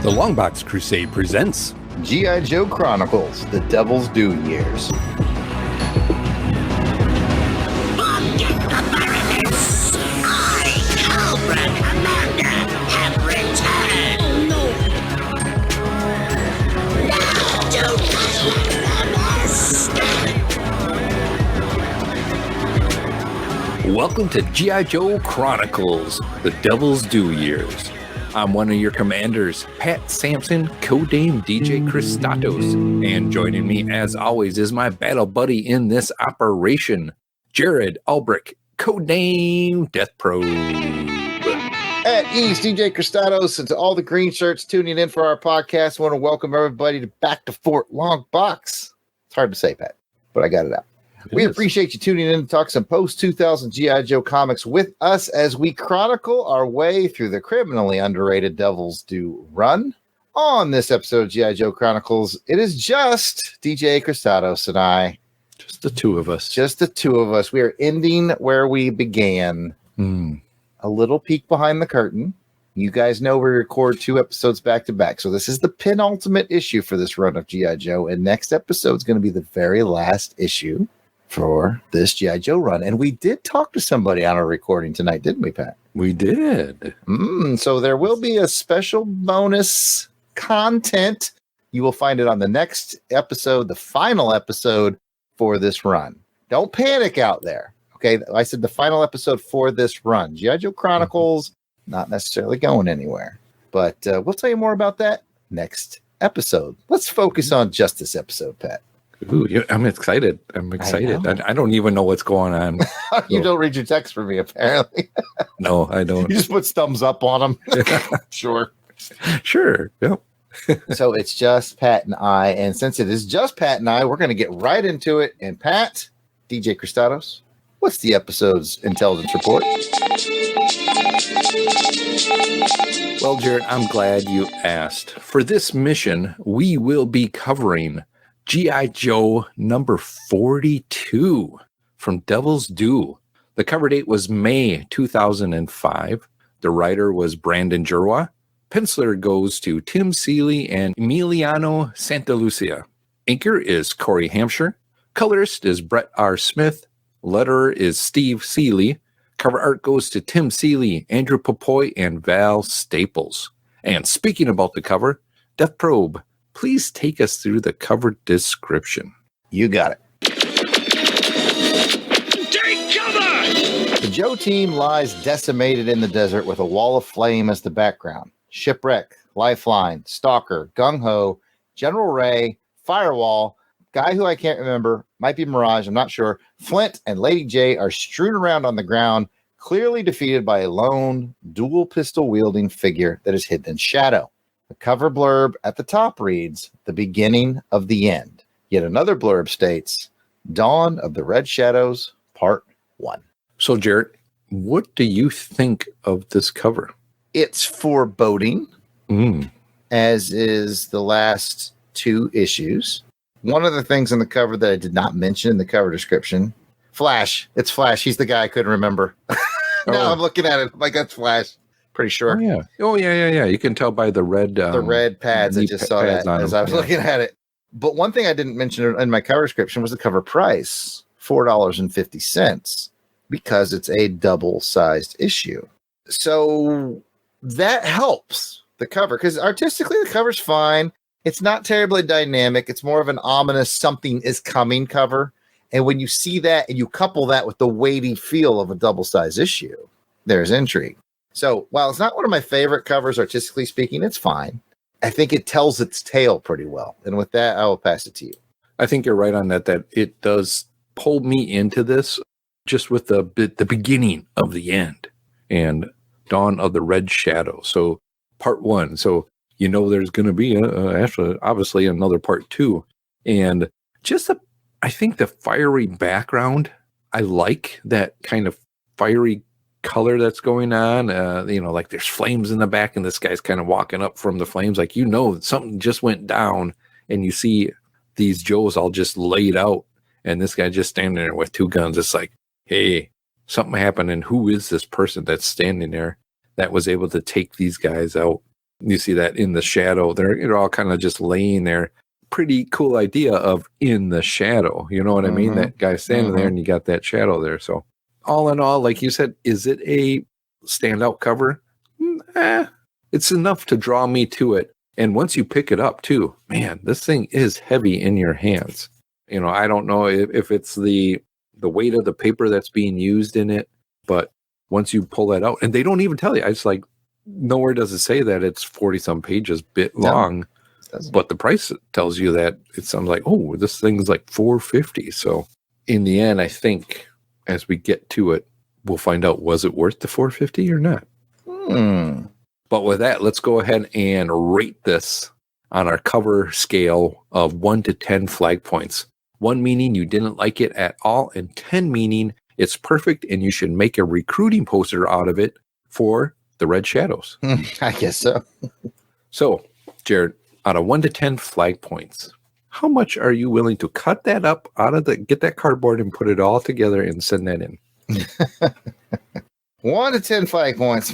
The LONGBOX CRUSADE presents G.I Joe Chronicles, The Devil's Due Years. Forget the Baroness! I, Cobra Commander, have returned! Now to the nest! Welcome to G.I Joe Chronicles, The Devil's Due Years. I'm one of your commanders, Pat Sampson, codename DJ Kristatos, and joining me as always is my battle buddy in this operation, Jarrod Albrick, codename Death Probe. At ease, DJ Kristatos, and to all the green shirts tuning in for our podcast, I want to welcome everybody back to Fort Longbox. It's hard to say, Pat, but I got it out. We appreciate you tuning in to talk some post-2000 G.I. Joe comics with us as we chronicle our way through the criminally underrated Devil's Due run. On this episode of G.I. Joe Chronicles, it is just DJ Kristatos and I. Just the two of us. Just the two of us. We are ending where we began. A little peek behind the curtain. You guys know we record 2 episodes back-to-back, so this is the penultimate issue for this run of G.I. Joe, and next episode is going to be the very last issue for this G.I. Joe run. And we did talk to somebody on our recording tonight, didn't we, Pat? We did. So there will be a special bonus content. You will find it on the next episode, the final episode for this run. Don't panic out there. Okay, I said the final episode for this run. G.I. Joe Chronicles, not necessarily going anywhere. But we'll tell you more about that next episode. Let's focus on just this episode, Pat. Ooh, I'm excited. I don't even know what's going on. You don't read your text for me, apparently. No, I don't. You just put thumbs up on them. Sure. Yep. So it's just Pat and I. And since it is just Pat and I, we're going to get right into it. And Pat, DJ Kristatos, what's the episode's intelligence report? Well, Jarrod, I'm glad you asked. For this mission, we will be covering G.I. Joe number 42 from Devil's Due. The cover date was May 2005. The writer was Brandon Jarrod. Penciler goes to Tim Seeley and Emiliano Santalucia. Inker is Corey Hampshire. Colorist is Brett R. Smith. Letterer is Steve Seeley. Cover art goes to Tim Seeley, Andrew Popoy, and Val Staples. And speaking about the cover, Death Probe, please take us through the cover description. You got it. Take cover! The Joe team lies decimated in the desert with a wall of flame as the background. Shipwreck, Lifeline, Stalker, Gung Ho, General Ray, Firewall, guy who I can't remember, might be Mirage, I'm not sure, Flint, and Lady J are strewn around on the ground, clearly defeated by a lone, dual pistol-wielding figure that is hidden in shadow. The cover blurb at the top reads, "The beginning of the end." Yet another blurb states, "Dawn of the Red Shadows, Part 1." So, Jarrod, what do you think of this cover? It's foreboding, as is the last 2 issues. One of the things in the cover that I did not mention in the cover description, Flash. It's Flash. He's the guy I couldn't remember. Now I'm looking at it. I'm like, that's Flash. Pretty sure. Yeah. You can tell by the red pads. I just saw that as I was looking at it. But one thing I didn't mention in my cover description was the cover price, $4.50, because it's a double-sized issue. So that helps the cover, because artistically the cover's fine. It's not terribly dynamic. It's more of an ominous something is coming cover. And when you see that and you couple that with the weighty feel of a double-sized issue, there's intrigue. So while it's not one of my favorite covers, artistically speaking, it's fine. I think it tells its tale pretty well. And with that, I will pass it to you. I think you're right on that it does pull me into this just with the beginning of the end and Dawn of the Red Shadow. So Part 1. So, there's going to be actually, obviously, another Part 2. And just I think the fiery background, I like that kind of fiery color that's going on, like there's flames in the back and this guy's kind of walking up from the flames, like something just went down, and you see these Joes all just laid out and this guy just standing there with 2 guns. It's like, hey, something happened, and who is this person that's standing there that was able to take these guys out? You see that in the shadow. They're all kind of just laying there. Pretty cool idea of in the shadow. You know what I mean? That guy standing there and you got that shadow there. So all in all, like you said, is it a standout cover? It's enough to draw me to it. And once you pick it up too, man, this thing is heavy in your hands. You know, I don't know if it's the weight of the paper that's being used in it, but once you pull that out, and they don't even tell you, it's like nowhere does it say that it's 40 some pages long, but the price tells you that. It sounds like, oh, this thing's like $4.50. So in the end, I think as we get to it, we'll find out, was it worth the $4.50 or not? But with that, let's go ahead and rate this on our cover scale of 1 to 10 flag points. 1 meaning you didn't like it at all, and 10 meaning it's perfect and you should make a recruiting poster out of it for the Red Shadows. I guess so. So, Jarrod, out of 1 to 10 flag points, how much are you willing to cut that up get that cardboard and put it all together and send that in? 1 to 10 flag points.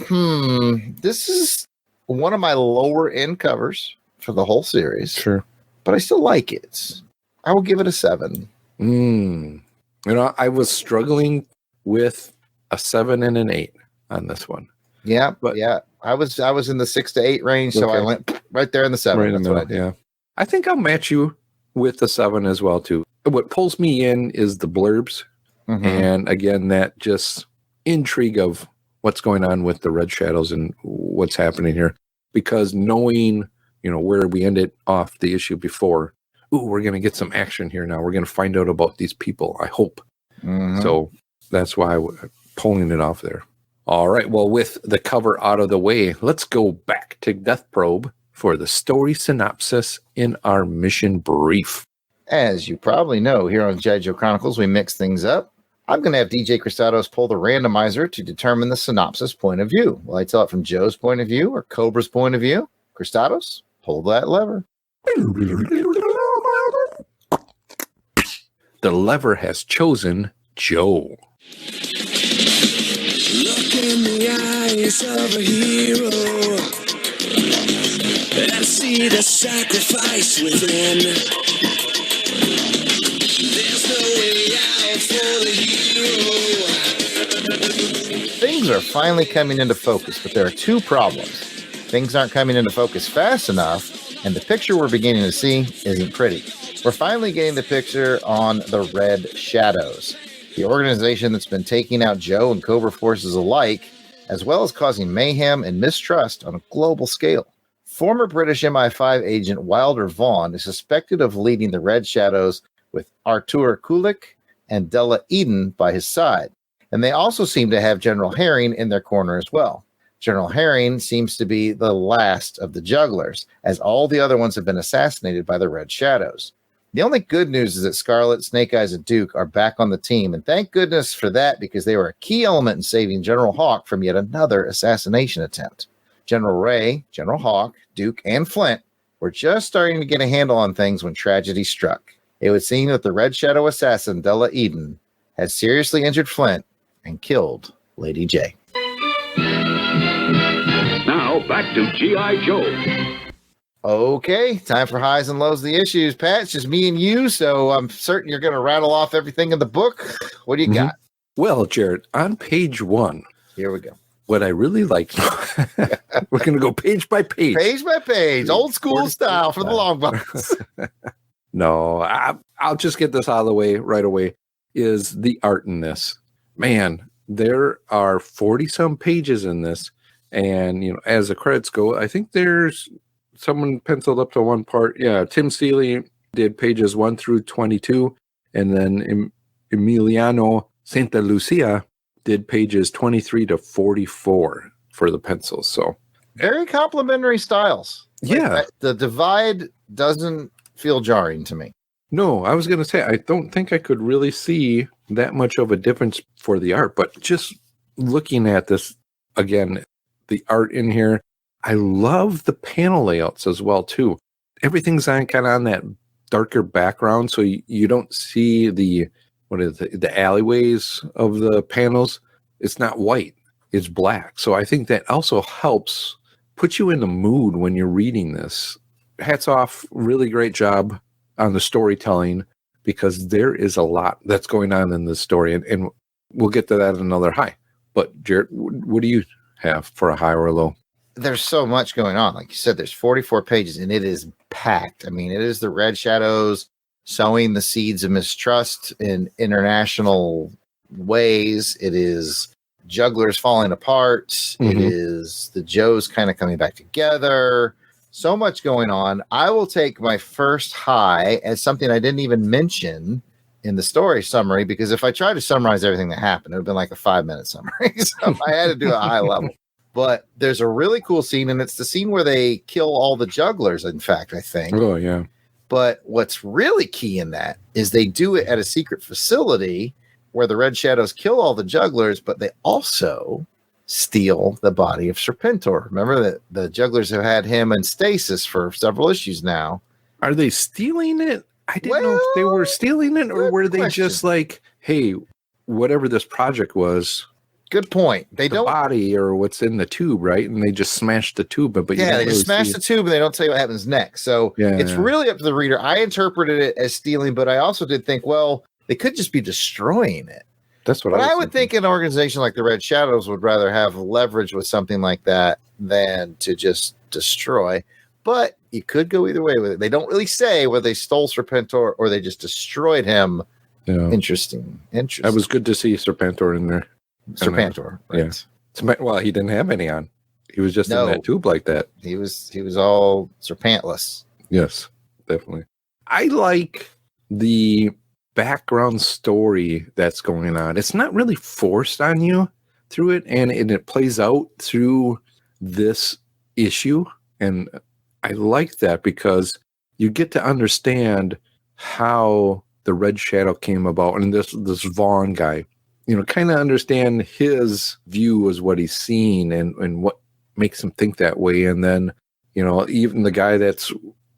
This is one of my lower end covers for the whole series. Sure. But I still like it. I will give it a 7. You know, I was struggling with a 7 and an 8 on this one. Yeah, but yeah, I was in the 6 to 8 range, so I went right there in the 7. Right in the middle, yeah. I think I'll match you with the 7 as well too. What pulls me in is the blurbs, and again, that just intrigue of what's going on with the Red Shadows and what's happening here. Because knowing, you know, where we ended off the issue before, we're going to get some action here now. We're going to find out about these people, I hope. So that's why I'm pulling it off there. All right. Well, with the cover out of the way, let's go back to Death Probe for the story synopsis in our mission brief. As you probably know, here on G.I Joe Chronicles, we mix things up. I'm going to have DJ Kristatos pull the randomizer to determine the synopsis point of view. Will I tell it from Joe's point of view or Cobra's point of view? Kristatos, pull that lever. The lever has chosen Joe. Look in the eyes of a hero and see the sacrifice within. There's no way out for the hero. Things are finally coming into focus, but there are 2 problems. Things aren't coming into focus fast enough, and the picture we're beginning to see isn't pretty. We're finally getting the picture on the Red Shadows, the organization that's been taking out Joe and Cobra forces alike, as well as causing mayhem and mistrust on a global scale. Former British MI5 agent Wilder Vaughn is suspected of leading the Red Shadows with Artur Kulik and Della Eden by his side. And they also seem to have General Herring in their corner as well. General Herring seems to be the last of the jugglers, as all the other ones have been assassinated by the Red Shadows. The only good news is that Scarlet, Snake Eyes, and Duke are back on the team, and thank goodness for that, because they were a key element in saving General Hawk from yet another assassination attempt. General Ray, General Hawk, Duke, and Flint were just starting to get a handle on things when tragedy struck. It would seem that the Red Shadow assassin, Della Eden, had seriously injured Flint and killed Lady J. Now, back to G.I. Joe. Okay, time for highs and lows of the issues. Pat, it's just me and you, so I'm certain you're going to rattle off everything in the book. What do you got? Well, Jarrod, on page 1, here we go. What I really liked, we're going to go page by page. Page by page, old school style for the Longbox. No, I'll just get this out of the way right away, is the art in this. Man, there are 40-some pages in this, and, you know, as the credits go, I think there's someone penciled up to one part. Yeah, Tim Seeley did pages 1 through 22, and then Emiliano Santa Lucia did pages 23 to 44 for the pencils. So very complimentary styles. Yeah. The divide doesn't feel jarring to me. No, I was going to say, I don't think I could really see that much of a difference for the art, but just looking at this again, the art in here, I love the panel layouts as well too. Everything's on kind of on that darker background, so you don't see the alleyways of the panels. It's not white, it's black. So I think that also helps put you in the mood when you're reading this. Hats off, really great job on the storytelling, because there is a lot that's going on in this story, and we'll get to that in another high. But Jarrod, what do you have for a high or a low? There's so much going on. Like you said, there's 44 pages, and it is packed. I mean, it is the Red Shadows sowing the seeds of mistrust in international ways. It is jugglers falling apart. It is the Joes kind of coming back together. So much going on. I will take my first high as something I didn't even mention in the story summary, because if I tried to summarize everything that happened, it would have been like a 5-minute summary. So I had to do a high level. But there's a really cool scene, and it's the scene where they kill all the jugglers, in fact, I think. Oh, yeah. But what's really key in that is they do it at a secret facility where the Red Shadows kill all the jugglers, but they also steal the body of Serpentor. Remember that the jugglers have had him in stasis for several issues now. Are they stealing it? I didn't know if they were stealing it, or were they just like, hey, whatever this project was. Good point. They the don't body or what's in the tube, right? And they just smashed the tube, but yeah, they just smash the tube and they don't tell you what happens next. So it's really up to the reader. I interpreted it as stealing, but I also did think, well, they could just be destroying it. That's what I would think an organization like the Red Shadows would rather have leverage with something like that than to just destroy. But you could go either way with it. They don't really say whether they stole Serpentor or they just destroyed him. Yeah. Interesting. That was good to see Serpentor in there. Serpentor, right? Yeah. Well, he didn't have any on. He was just in that tube like that. He was all serpantless. Yes, definitely. I like the background story that's going on. It's not really forced on you through it, and it plays out through this issue. And I like that because you get to understand how the Red Shadow came about, and this Vaughn guy, kind of understand his view as what he's seen and what makes him think that way. And then, even the guy that's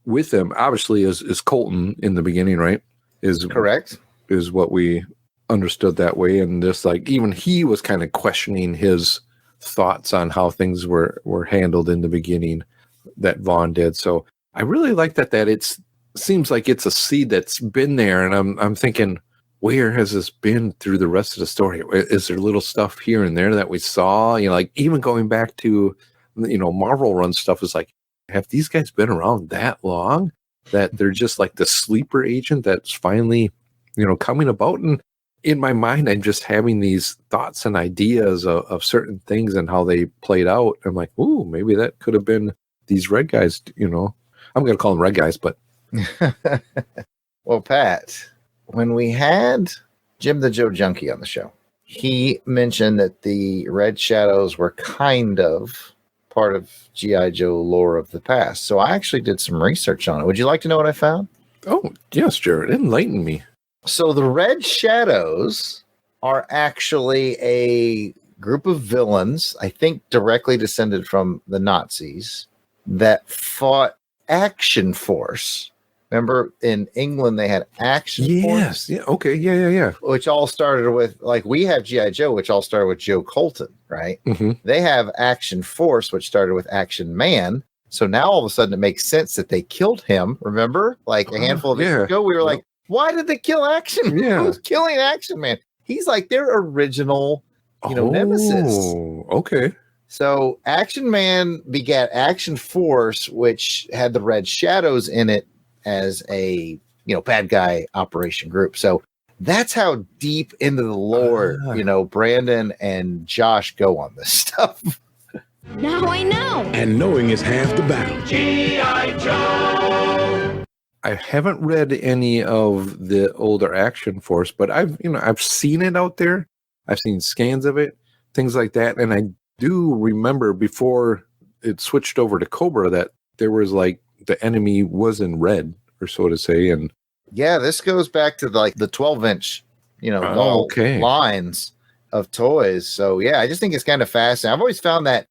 with him obviously is Colton in the beginning, right? Is correct. Is what we understood that way. And just like, even he was kind of questioning his thoughts on how things were handled in the beginning that Vaughn did. So I really like that seems like it's a seed that's been there. And I'm thinking, where has this been through the rest of the story? Is there little stuff here and there that we saw? Like even going back to, Marvel Run stuff is like, have these guys been around that long that they're just like the sleeper agent that's finally, coming about? And in my mind, I'm just having these thoughts and ideas of certain things and how they played out. I'm like, ooh, maybe that could have been these red guys, I'm going to call them red guys, but. Well, Pat, when we had Jim the Joe Junkie on the show, he mentioned that the Red Shadows were kind of part of G.I. Joe lore of the past. So I actually did some research on it. Would you like to know what I found? Oh, yes, Jarrod. Enlighten me. So the Red Shadows are actually a group of villains, I think directly descended from the Nazis, that fought Action Force. Remember, in England, they had Action Force? Yeah. Okay. Yeah. Which all started with, like, we have G.I. Joe, which all started with Joe Colton, right? Mm-hmm. They have Action Force, which started with Action Man. So now all of a sudden it makes sense that they killed him. Remember? Like a handful of years ago, we were like, why did they kill Action? Yeah. Who's killing Action Man? He's like their original, nemesis. Oh, okay. So Action Man begat Action Force, which had the Red Shadows in it as a, bad guy operation group. So that's how deep into the lore, Brandon and Josh go on this stuff. Now I know. And knowing is half the battle. G.I. Joe. I haven't read any of the older Action Force, but I've seen it out there. I've seen scans of it, things like that. And I do remember before it switched over to Cobra that there was like the enemy was in red, or so to say. And yeah, this goes back to the 12-inch, lines of toys. So yeah, I just think it's kind of fascinating. I've always found that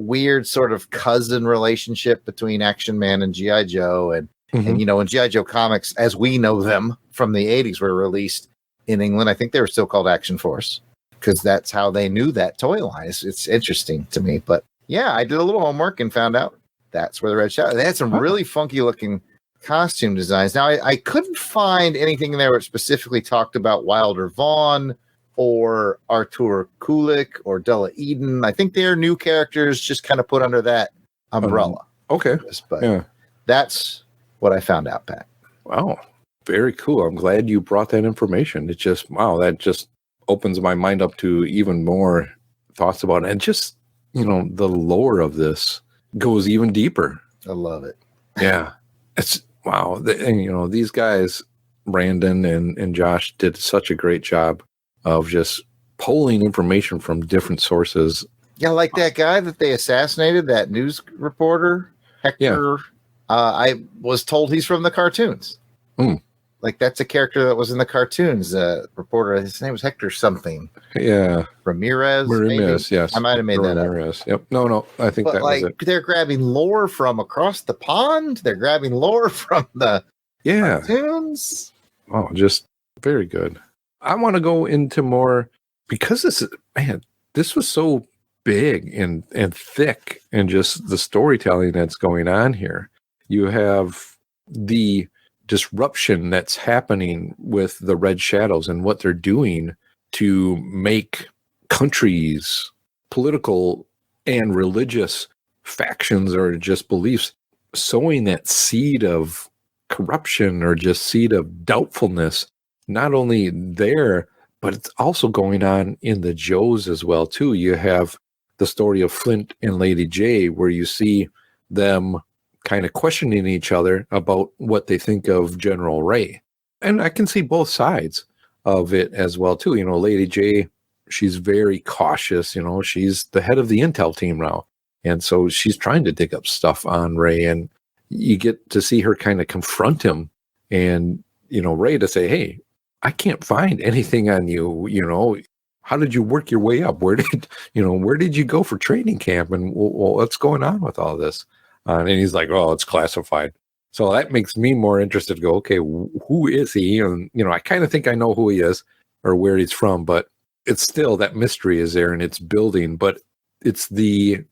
weird sort of cousin relationship between Action Man and G.I. Joe. And when G.I. Joe comics, as we know them from the 80s, were released in England, I think they were still called Action Force because that's how they knew that toy line. It's interesting to me. But Yeah, I did a little homework and found out that's where the Red Shadow. They had some really funky looking costume designs. Now, I couldn't find anything in there which specifically talked about Wilder Vaughn or Artur Kulik or Della Eden. I think they're new characters just kind of put under that umbrella. Okay. But that's what I found out, Pat. Wow. Very cool. I'm glad you brought that information. It just, that just opens my mind up to even more thoughts about it. And just, the lore of this goes even deeper. I love it. Yeah. It's, wow. And, these guys, Brandon and Josh, did such a great job of just pulling information from different sources. Yeah, like that guy that they assassinated, that news reporter, Hector. Yeah. I was told he's from the cartoons. Like that's a character that was in the cartoons. Reporter, his name was Hector something. Yeah, Ramirez. Yes, I might have made Ramirez. That up. Yep. No, I think that was it. They're grabbing lore from across the pond. They're grabbing lore from the cartoons. Oh, just very good. I want to go into more because this was so big and thick, and just the storytelling that's going on here. You have the disruption that's happening with the Red Shadows and what they're doing to make countries, political and religious factions or just beliefs, sowing that seed of corruption or just seed of doubtfulness, not only there, but it's also going on in the Joes as well, too. You have the story of Flint and Lady J, where you see them kind of questioning each other about what they think of General Ray. And I can see both sides of it as well, too. Lady J, she's very cautious. She's the head of the intel team now. And so she's trying to dig up stuff on Ray. And you get to see her kind of confront him and, Ray to say, hey, I can't find anything on you. How did you work your way up? Where did you go for training camp? And what's going on with all this? And he's like, oh, it's classified. So that makes me more interested to go, okay, who is he? And, I kind of think I know who he is or where he's from, but it's still that mystery is there and it's building. But it's the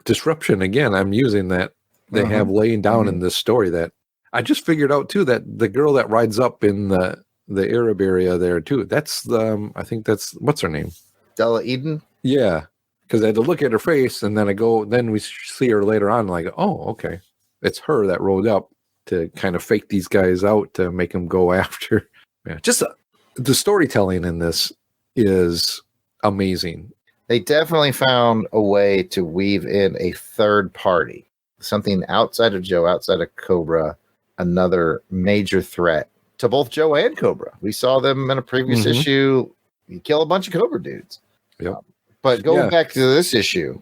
disruption, again, I'm using that they have laying down in this story that I just figured out, too, that the girl that rides up in the Arab area there, too, that's I think that's, what's her name? Della Eden? Yeah. Because I had to look at her face, and then we see her later on, like, oh, okay. It's her that rode up to kind of fake these guys out to make them go after. Yeah, just the storytelling in this is amazing. They definitely found a way to weave in a third party, something outside of Joe, outside of Cobra, another major threat to both Joe and Cobra. We saw them in a previous issue. You kill a bunch of Cobra dudes. Yep. But going back to this issue,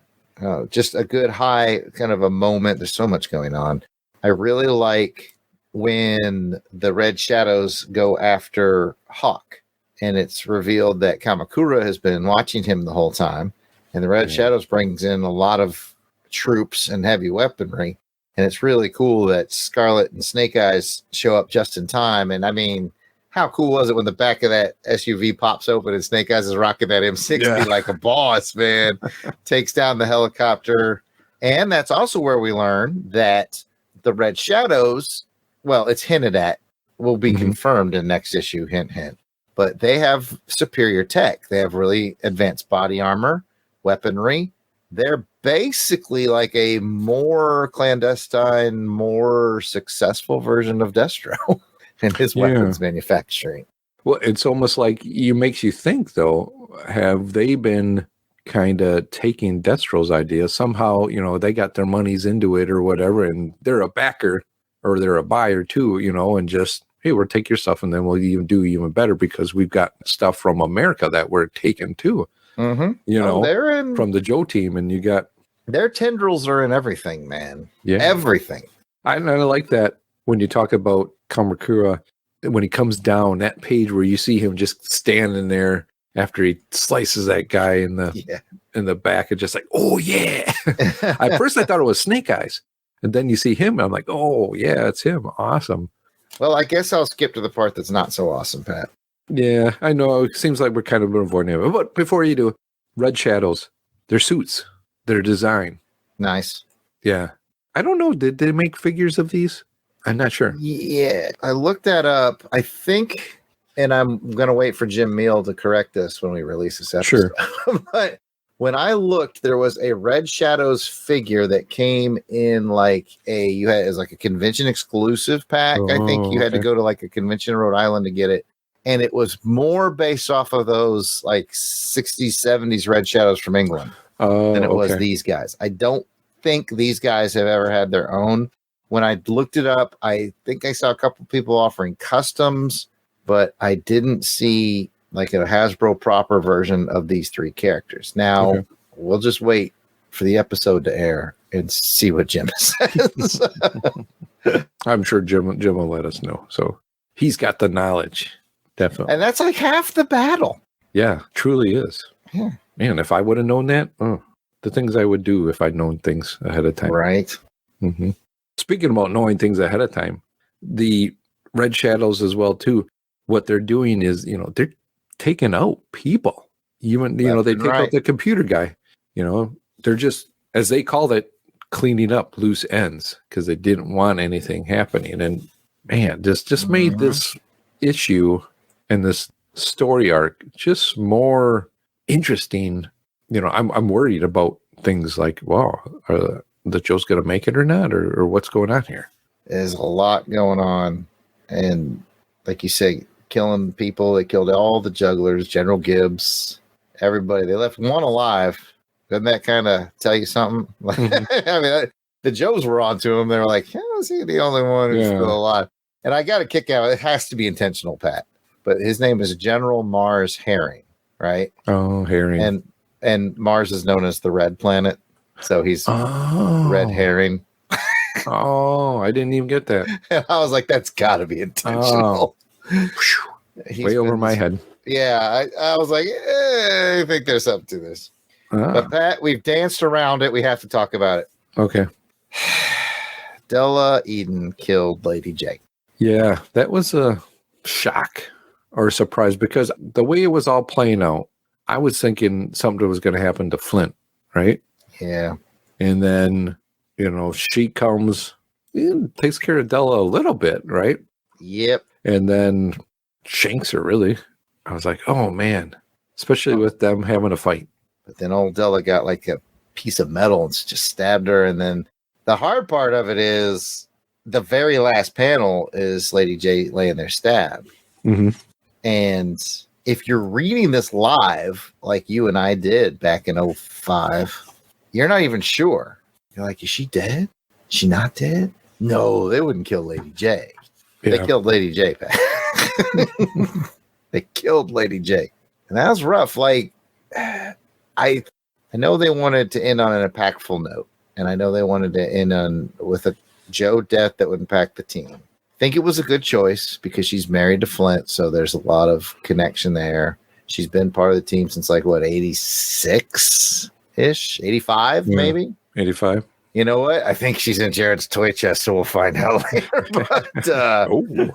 just a good high kind of a moment. There's so much going on. I really like when the Red Shadows go after Hawk, and it's revealed that Kamakura has been watching him the whole time, and the Red Shadows brings in a lot of troops and heavy weaponry, and it's really cool that Scarlet and Snake Eyes show up just in time. And I mean, how cool was it when the back of that SUV pops open and Snake Eyes is rocking that M60 like a boss, man, takes down the helicopter. And that's also where we learn that the Red Shadows, well, it's hinted at, will be confirmed in next issue, hint, hint. But they have superior tech. They have really advanced body armor, weaponry. They're basically like a more clandestine, more successful version of Destro. And his weapons manufacturing. Well, it's almost like makes you think, though, have they been kind of taking Destro's idea? Somehow, they got their monies into it or whatever, and they're a backer or they're a buyer too, and just, hey, we'll take your stuff and then we'll do even better because we've got stuff from America that we're taking too. They're in from the Joe team, and you got their tendrils are in everything, man. Yeah. Everything. I like that when you talk about Kamakura, when he comes down that page where you see him just standing there after he slices that guy in the back, and just like, oh yeah. At first I thought it was Snake Eyes, and then you see him, and I'm like, oh yeah, it's him. Awesome. Well, I guess I'll skip to the part that's not so awesome, Pat. Yeah, I know. It seems like we're kind of avoiding it. But before you do, Red Shadows, their suits, their design, Nice. Yeah. I don't know. Did they make figures of these? I'm not sure. Yeah, I looked that up. I think, and I'm going to wait for Jim Meal to correct this when we release this episode. Sure. But when I looked, there was a Red Shadows figure that came in like as like a convention exclusive pack. I think you had to go to like a convention in Rhode Island to get it. And it was more based off of those like 60s, 70s Red Shadows from England than it was these guys. I don't think these guys have ever had their own. When I looked it up, I think I saw a couple people offering customs, but I didn't see like a Hasbro proper version of these three characters. Now, we'll just wait for the episode to air and see what Jim says. I'm sure Jim will let us know. So he's got the knowledge. Definitely. And that's like half the battle. Yeah, truly is. Yeah. Man, if I would have known that, the things I would do if I'd known things ahead of time. Right. Mm-hmm. Speaking about knowing things ahead of time, the Red Shadows as well, too, what they're doing is, they're taking out people. Even, they take out the computer guy. They're just, as they called it, cleaning up loose ends because they didn't want anything happening. And, man, just made this issue and this story arc just more interesting. I'm worried about things like, wow, the Joe's going to make it or not, or what's going on here? There's a lot going on. And like you say, killing people. They killed all the jugglers, General Gibbs, everybody. They left one alive. Doesn't that kind of tell you something? Mm-hmm. I mean, the Joes were onto him. They were like, is he the only one who's still alive? And I got a kick out of it. It has to be intentional, Pat. But his name is General Mars Herring, right? Oh, Herring. And Mars is known as the red planet. So he's red herring. I didn't even get that. And I was like, that's got to be intentional. Way over my head. Yeah, I was like, I think there's something to this. But Pat, we've danced around it. We have to talk about it. Okay. Della Eden killed Lady J. Yeah, that was a shock or a surprise because the way it was all playing out, I was thinking something was going to happen to Flint, right? Yeah. And then, she comes and takes care of Della a little bit, right? Yep. And then shanks her, really. I was like, oh, man. Especially with them having a fight. But then old Della got like a piece of metal and just stabbed her. And then the hard part of it is the very last panel is Lady J laying there stabbed. Mm-hmm. And if you're reading this live, like you and I did back in 2005, you're not even sure. You're like, is she dead? Is she not dead? No, they wouldn't kill Lady J. Yeah. They killed Lady J, Pat. They killed Lady J. And that was rough. Like, I know they wanted to end on an impactful note. And I know they wanted to end with a Joe death that would impact the team. I think it was a good choice because she's married to Flint, so there's a lot of connection there. She's been part of the team since 86-ish, 85 maybe? 85. You know what? I think she's in Jarrod's toy chest, so we'll find out later.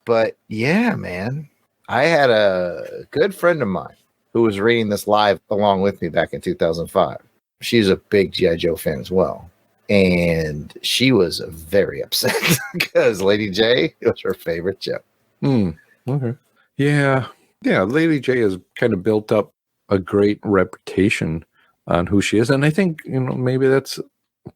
But yeah, man. I had a good friend of mine who was reading this live along with me back in 2005. She's a big G.I Joe fan as well. And she was very upset because Lady J was her favorite Joe. Okay. Yeah. Lady J has kind of built up a great reputation on who she is. And I think, maybe that's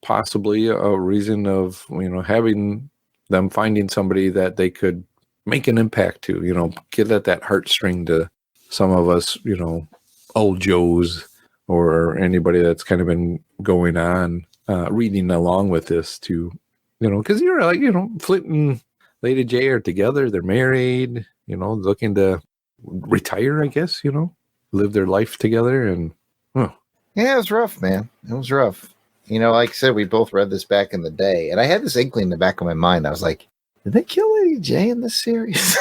possibly a reason of, having them finding somebody that they could make an impact to, get at that heartstring to some of us, old Joes or anybody that's kind of been going on. Reading along with this to, because you're like, Flint and Lady J are together. They're married, looking to retire, I guess, live their life together. And, Yeah, it was rough, man. It was rough. Like I said, we both read this back in the day. And I had this inkling in the back of my mind. I was like, did they kill Lady J in this series?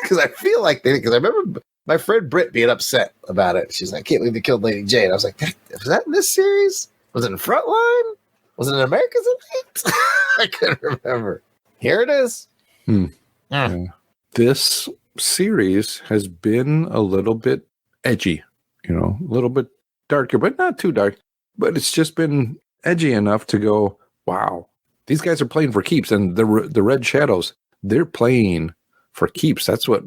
Because I feel like because I remember my friend Britt being upset about it. She's like, I can't believe they killed Lady J. And I was like, was that in this series? Was it in Frontline? Was it in America's Elite? I couldn't remember. Here it is. Yeah. This series has been a little bit edgy, a little bit darker, but not too dark. But it's just been edgy enough to go, wow, these guys are playing for keeps. And the Red Shadows, they're playing for keeps. That's what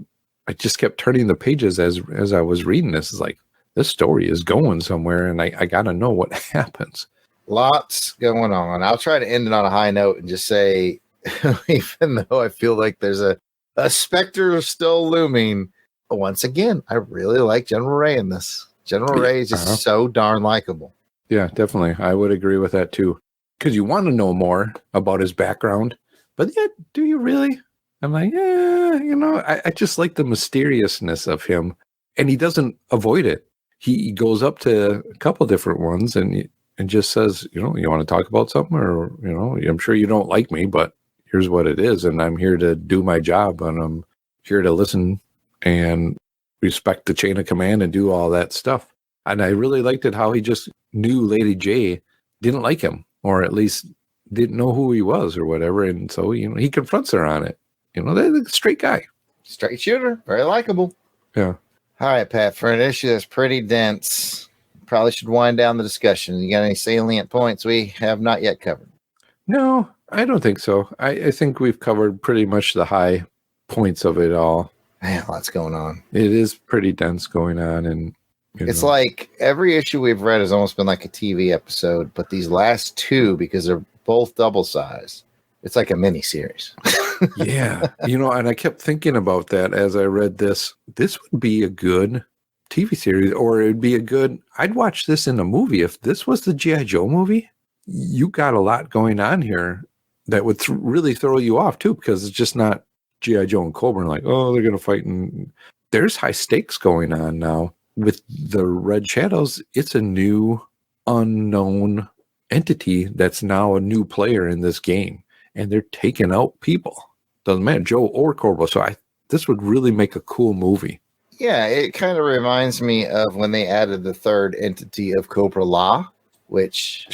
I just kept turning the pages as I was reading this. It's like, this story is going somewhere, and I got to know what happens. Lots going on. I'll try to end it on a high note and just say, even though I feel like there's a specter still looming, once again, I really like General Ray in this. General Ray is just so darn likable. Yeah, definitely. I would agree with that too. Because you want to know more about his background, but yeah, do you really? I'm like, yeah, I just like the mysteriousness of him, and he doesn't avoid it. He goes up to a couple different ones and just says, you want to talk about something, or I'm sure you don't like me, but here's what it is, and I'm here to do my job, and I'm here to listen and respect the chain of command and do all that stuff. And I really liked it how he just knew Lady J didn't like him, or at least didn't know who he was or whatever. And so, he confronts her on it. They're a straight guy. Straight shooter. Very likable. Yeah. All right, Pat, for an issue that's pretty dense, probably should wind down the discussion. You got any salient points we have not yet covered? No, I don't think so. I think we've covered pretty much the high points of it all. Man, lots going on. It is pretty dense going on, and it's like every issue we've read has almost been like a TV episode, but these last two, because they're both double size, it's like a mini series. Yeah, and I kept thinking about that as I read this. This would be a good TV series, or it'd be I'd watch this in a movie. If this was the G.I Joe movie, you got a lot going on here that would really throw you off too, because it's just not G.I Joe and Cobra, like, oh, they're going to fight. And there's high stakes going on now. With the Red Shadows, it's a new, unknown entity that's now a new player in this game. And they're taking out people. Doesn't matter, Joe or Cobra. So this would really make a cool movie. Yeah, it kind of reminds me of when they added the third entity of Cobra Law, which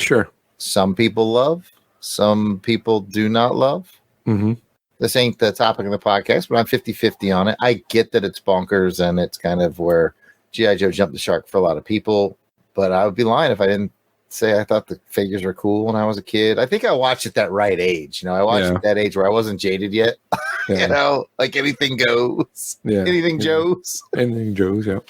some people love, some people do not love. Mm-hmm. This ain't the topic of the podcast, but I'm 50-50 on it. I get that it's bonkers and it's kind of where G.I. Joe jumped the shark for a lot of people, but I would be lying if I didn't say I thought the figures were cool when I was a kid. I think I watched at that right age. I watched at that age where I wasn't jaded yet. Like anything goes. Yeah. Anything Joe's. Anything Joe's, yeah.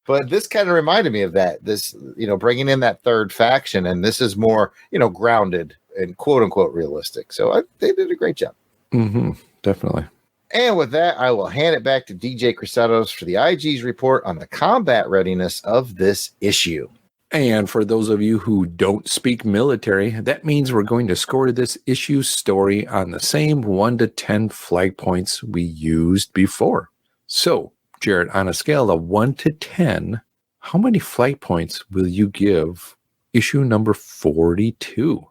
But this kind of reminded me of that. This, bringing in that third faction, and this is more, grounded and quote unquote realistic. So they did a great job. Mm-hmm. Definitely. And with that, I will hand it back to DJ Kristatos for the IG's report on the combat readiness of this issue. And for those of you who don't speak military, that means we're going to score this issue story on the same 1 to 10 flag points we used before. So, Jarrod, on a scale of 1 to 10, how many flag points will you give issue number 42?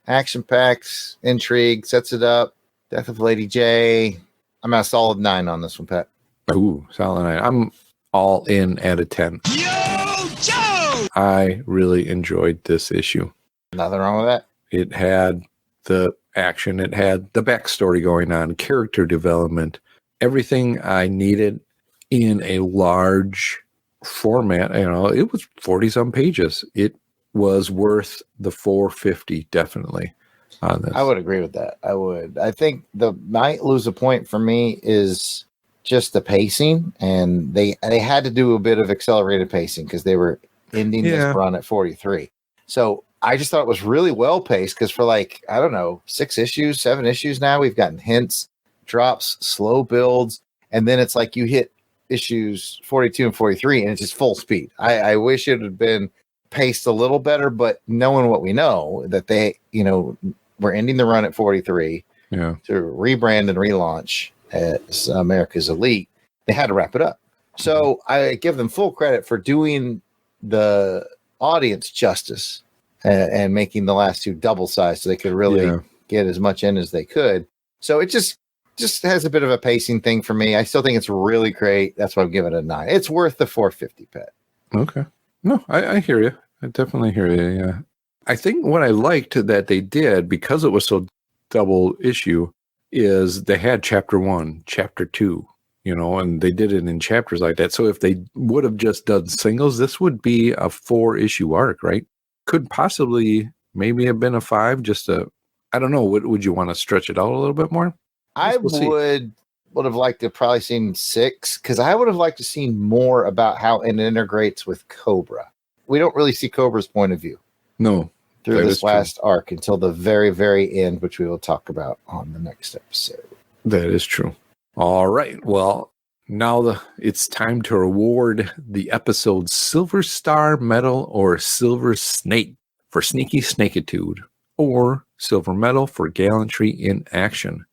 Action-packed, intrigue, sets it up. Death of Lady J. I'm at a solid 9 on this one, Pat. Ooh, solid 9. I'm all in at a 10. Yo, Joe! I really enjoyed this issue. Nothing wrong with that. It had the action. It had the backstory going on, character development, everything I needed in a large format. It was 40-some pages. It was worth the $4.50, definitely. On this. I would agree with that. I would. I think the might lose a point for me is just the pacing, and they had to do a bit of accelerated pacing because they were ending this run at 43. So I just thought it was really well paced because for 6 issues, 7 issues now, we've gotten hints, drops, slow builds, and then it's like you hit issues 42 and 43 and it's just full speed. I wish it had been paced a little better, but knowing what we know, that they, we're ending the run at 43 to rebrand and relaunch as America's Elite, they had to wrap it up. So I give them full credit for doing the audience justice and making the last two double size so they could really get as much in as they could. So it just has a bit of a pacing thing for me. I still think it's really great. That's why I'm giving it a 9. It's worth the 450, Pat. Okay. No, I hear you. I definitely hear you. Yeah. I think what I liked that they did, because it was so double issue, is they had chapter 1, chapter 2, and they did it in chapters like that. So if they would have just done singles, this would be a 4-issue arc, right? could possibly maybe have been a 5. I don't know. Would you want to stretch it out a little bit more? I would have liked to probably seen 6, because I would have liked to see more about how it integrates with Cobra. We don't really see Cobra's point of view. No. Through this last arc until the very, very end, which we will talk about on the next episode. That is true. All right. Well, now it's time to award the episode's Silver Star Medal or Silver Snake for sneaky snakitude, or Silver Medal for gallantry in action.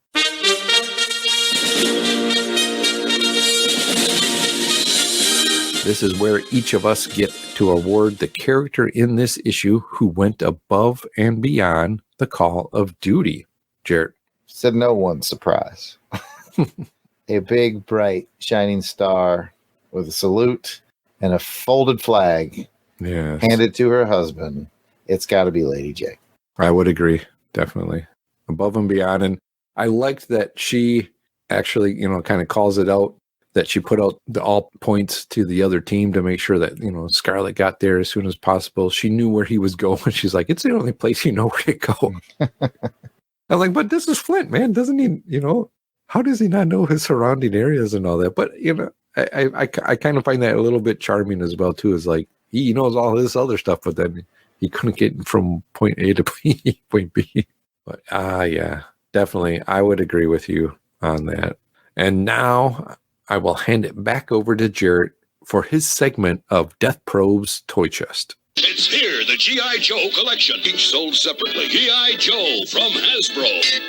This is where each of us get to award the character in this issue who went above and beyond the call of duty. Jarrod. Said no one's surprise. A big, bright, shining star with a salute and a folded flag handed to her husband. It's got to be Lady J. I would agree. Definitely. Above and beyond. And I liked that she actually, kind of calls it out, that she put out all points to the other team to make sure that, Scarlet got there as soon as possible. She knew where he was going. She's like, it's the only place you know where to go. I'm like, but this is Flint, man. Doesn't he, how does he not know his surrounding areas and all that? But, I kind of find that a little bit charming as well, too. Is like, he knows all this other stuff, but then he couldn't get from point A to point B. But, yeah, definitely. I would agree with you on that. And now I will hand it back over to Jarrod for his segment of Death Probe's Toy Chest. It's here, the G.I. Joe collection, each sold separately. G.I. Joe from Hasbro.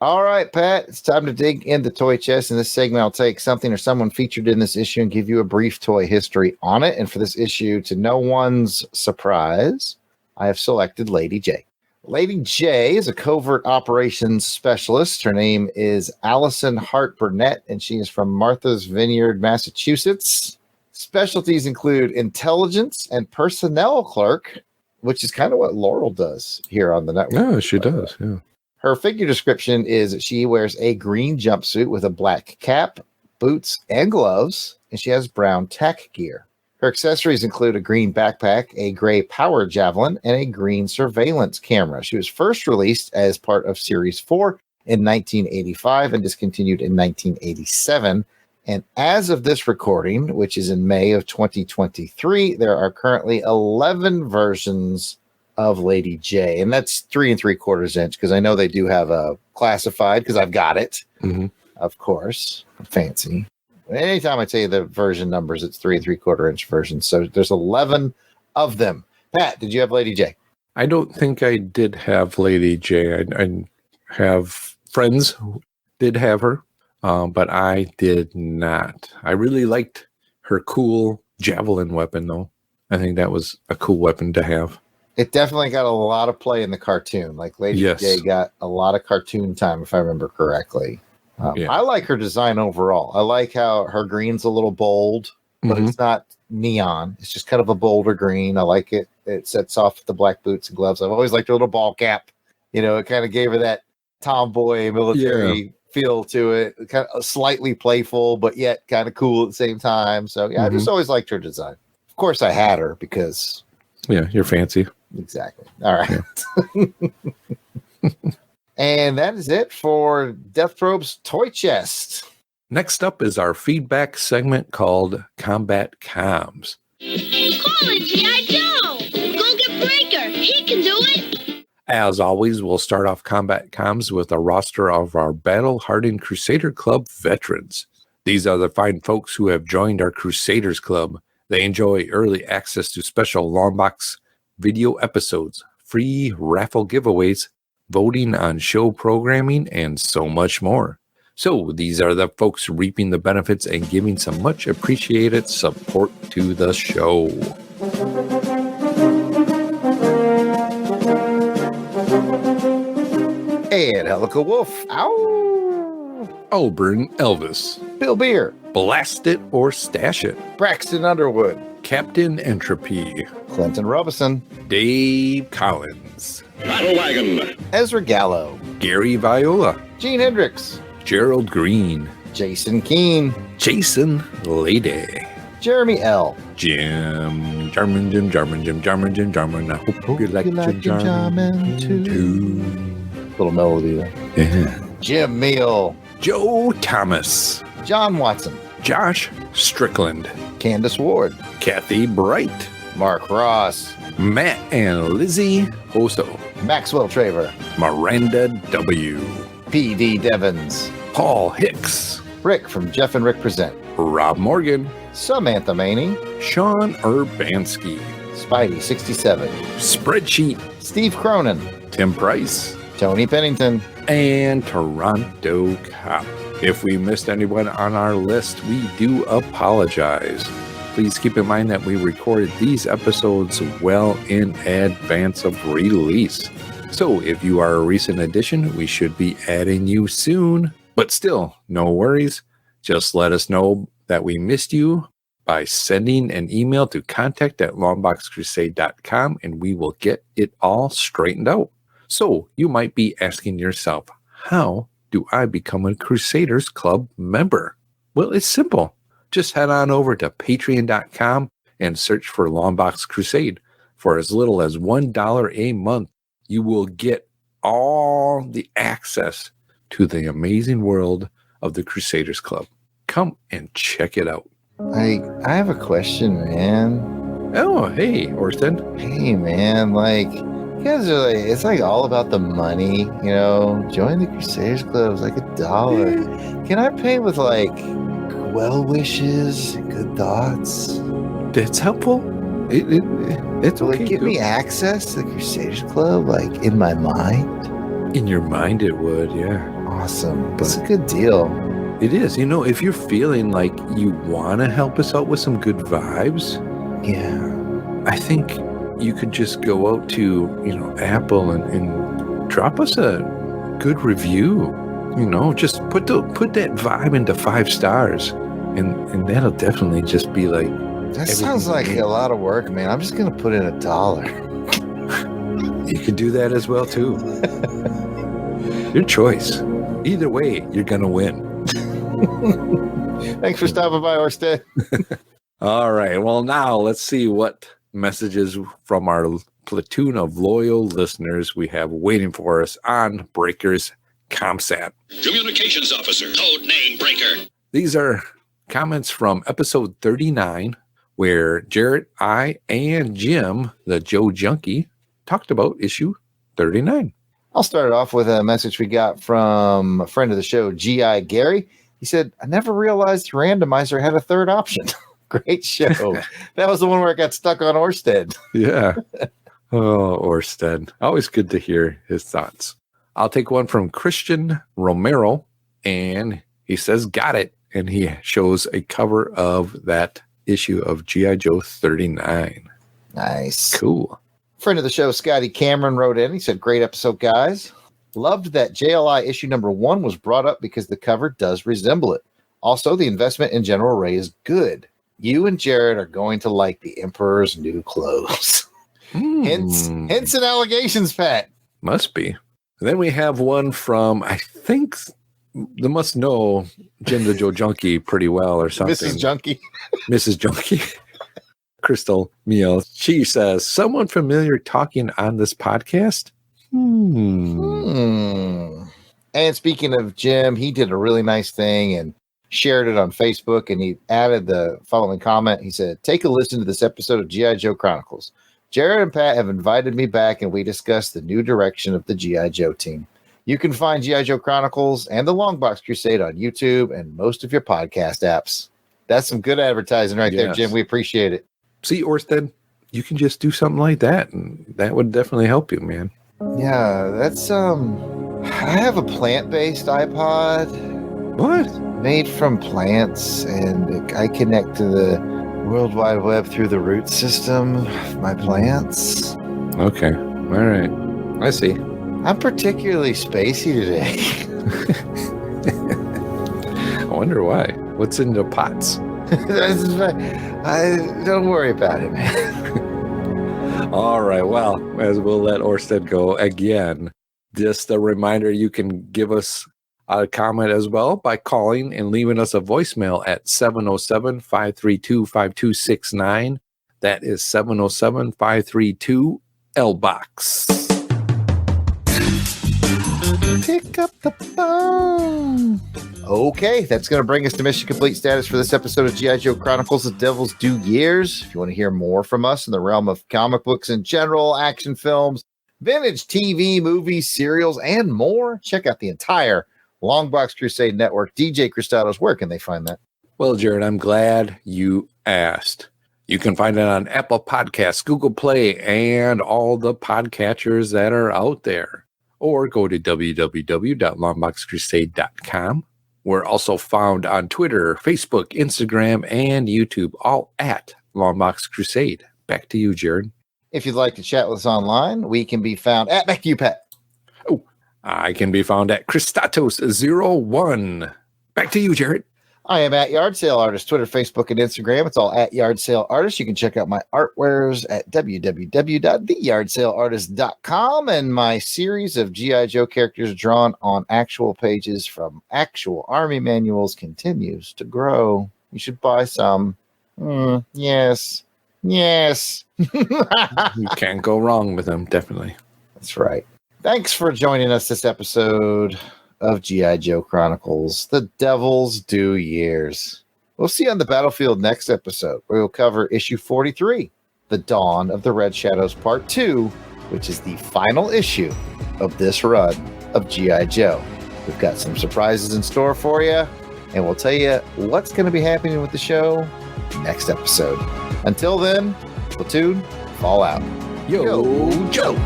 All right, Pat, it's time to dig in the toy chest. In this segment, I'll take something or someone featured in this issue and give you a brief toy history on it. And for this issue, to no one's surprise, I have selected Lady J. Lady J is a covert operations specialist. Her name is Allison Hart Burnett, and she is from Martha's Vineyard, Massachusetts. Specialties include intelligence and personnel clerk, which is kind of what Laurel does here on the network. Yeah, she does. Yeah. Her figure description is that she wears a green jumpsuit with a black cap, boots, and gloves, and she has brown tack gear. Her accessories include a green backpack, a gray power javelin, and a green surveillance camera. She was first released as part of Series 4 in 1985 and discontinued in 1987. And as of this recording, which is in May of 2023, there are currently 11 versions of Lady J. And that's 3 3/4 inch, because I know they do have a classified, because I've got it. Mm-hmm. Of course. I'm fancy. Anytime I tell you the version numbers, it's 3 3/4 inch versions. So there's 11 of them. Pat, did you have Lady J? I don't think I did have Lady J. I have friends who did have her, but I did not. I really liked her cool javelin weapon, though. I think that was a cool weapon to have. It definitely got a lot of play in the cartoon. Like Lady J got a lot of cartoon time, if I remember correctly. I like her design overall. I like how her green's a little bold, but it's not neon. It's just kind of a bolder green. I like it. It sets off with the black boots and gloves. I've always liked her little ball cap. It kind of gave her that tomboy military feel to it. Kind of slightly playful, but yet kind of cool at the same time. So, I just always liked her design. Of course, I had her because... Yeah, you're fancy. Exactly. All right. Yeah. And that is it for Death Probe's Toy Chest. Next up is our feedback segment called Combat Comms. Call it G.I. Joe! Go get Breaker! He can do it! As always, we'll start off Combat Comms with a roster of our battle-hardened Crusader Club veterans. These are the fine folks who have joined our Crusaders Club. They enjoy early access to special Longbox video episodes, free raffle giveaways, voting on show programming, and so much more. So these are the folks reaping the benefits and giving some much appreciated support to the show. Ed Helica Wolf. Ow! Auburn Elvis. Bill Beer. Blast It or Stash It. Braxton Underwood. Captain Entropy. Clinton Robison. Dave Collins. Battle Wagon. Ezra Gallo. Gary Viola. Gene Hendricks. Gerald Green. Jason Keene. Jason Lady. Jeremy L. Jim. I hope you like Jim Jarman too. Little melody there. Yeah. Jim Meal. Joe Thomas. John Watson. Josh Strickland. Candace Ward. Kathy Bright. Mark Ross. Matt and Lizzie Hoso. Maxwell Traver. Miranda W. P.D. Devons. Paul Hicks. Rick from Jeff and Rick Present. Rob Morgan. Samantha Maney. Sean Urbanski. Spidey 67. Spreadsheet. Steve Cronin. Tim Price. Tony Pennington. And Toronto Cop. If we missed anyone on our list, we do apologize. Please keep in mind that we recorded these episodes well in advance of release. So if you are a recent addition, we should be adding you soon. But still, no worries. Just let us know that we missed you by sending an email to contact@longboxcrusade.com and we will get it all straightened out. So you might be asking yourself, how do I become a Crusaders Club member? Well, it's simple. Just head on over to patreon.com and search for Longbox Crusade. For as little as $1 a month, you will get all the access to the amazing world of the Crusaders Club. Come and check it out. I have a question, man. Oh, hey, Orson. Hey, man, you guys are it's all about the money, join the Crusaders Club is $1. Can I pay with well wishes and good thoughts? That's helpful. It's Will okay. it give me access to the Crusaders Club, in my mind? In your mind, it would, yeah. Awesome. That's a good deal. It is. If you're feeling like you want to help us out with some good vibes, yeah, I think you could just go out to, Apple and drop us a good review. Just put that vibe into 5 stars, and that'll definitely just be that sounds like a lot of work, man. I'm just gonna put in $1. You could do that as well too. Your choice. Either way, you're gonna win. Thanks for stopping by, Orsted. All right. Well, now let's see what messages from our platoon of loyal listeners we have waiting for us on Breaker's ComSat. Communications Officer, code name Breaker. These are comments from episode 39, where Jarrod, I, and Jim, the Joe Junkie, talked about issue 39. I'll start it off with a message we got from a friend of the show, G.I. Gary. He said, I never realized the randomizer had a third option. Great show. That was the one where I got stuck on Orsted. Yeah. Oh, Orsted. Always good to hear his thoughts. I'll take one from Christian Romero, and he says, got it. And he shows a cover of that issue of G.I. Joe 39. Nice. Cool. Friend of the show, Scotty Cameron, wrote in. He said, great episode, guys. Loved that JLI issue number 1 was brought up because the cover does resemble it. Also, the investment in General Ray is good. You and Jarrod are going to like the Emperor's new clothes. Hints and allegations, Pat. Must be. And then we have one from, I think, they must know Jim the Joe Junkie pretty well or something. Mrs. Junkie. Mrs. Junkie. Crystal Meal. She says, someone familiar talking on this podcast? And speaking of Jim, he did a really nice thing and shared it on Facebook, and he added the following comment. He said, take a listen to this episode of G.I. Joe Chronicles. Jarrod and Pat have invited me back, and we discussed the new direction of the G.I. Joe team. You can find G.I. Joe Chronicles and the Longbox Crusade on YouTube and most of your podcast apps. That's some good advertising right there, Jim. We appreciate it. See, Orsted, you can just do something like that, and that would definitely help you, man. Yeah, that's, I have a plant-based iPod. What? Made from plants, and I connect to the World Wide Web through the root system of my plants. Okay. All right. I see. I'm particularly spacey today. I wonder why. What's in the pots? Don't worry about it, man. All right. Well, as we'll let Orsted go again, just a reminder, you can give us comment as well by calling and leaving us a voicemail at 707-532-5269. That is 707-532-LBOX. Pick up the phone. Okay, that's going to bring us to mission complete status for this episode of G.I Joe Chronicles: The Devil's Due Years. If you want to hear more from us in the realm of comic books in general, action films, vintage TV, movies, serials, and more, check out the entire LONGBOX CRUSADE Network. DJ Kristatos, where can they find that? Well, Jarrod, I'm glad you asked. You can find it on Apple Podcasts, Google Play, and all the podcatchers that are out there. Or go to www.longboxcrusade.com. We're also found on Twitter, Facebook, Instagram, and YouTube, all at LONGBOX CRUSADE. Back to you, Jarrod. If you'd like to chat with us online, we can be found at, back to you, Pat. Oh, I can be found at Kristatos01. Back to you, Jarrod. I am at Yard Sale Artist, Twitter, Facebook, and Instagram. It's all at Yard Sale Artist. You can check out my artwares at www.theyardsalartist.com and my series of G.I. Joe characters drawn on actual pages from actual Army manuals continues to grow. You should buy some. Yes. Yes. You can't go wrong with them, definitely. That's right. Thanks for joining us this episode of G.I. Joe Chronicles: The Devil's Due Years. We'll see you on the battlefield next episode, where we'll cover issue 43, The Dawn of the Red Shadows Part 2, which is the final issue of this run of G.I. Joe. We've got some surprises in store for you, and we'll tell you what's going to be happening with the show next episode. Until then, platoon, fall out. Yo, Joe!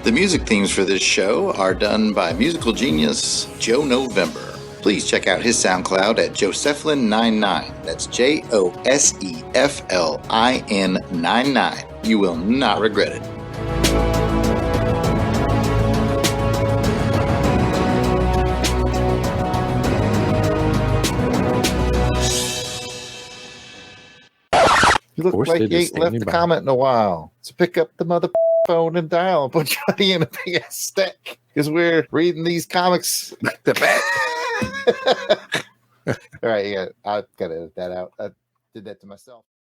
The music themes for this show are done by musical genius Joe November. Please check out his SoundCloud at Josephline99. That's Josephline 99. You will not regret it. You look like you ain't left a comment in a while. So pick up the mother phone and dial and put Johnny in a big ass stack, because we're reading these comics back to back. All right, yeah, I gotta edit that out. I did that to myself.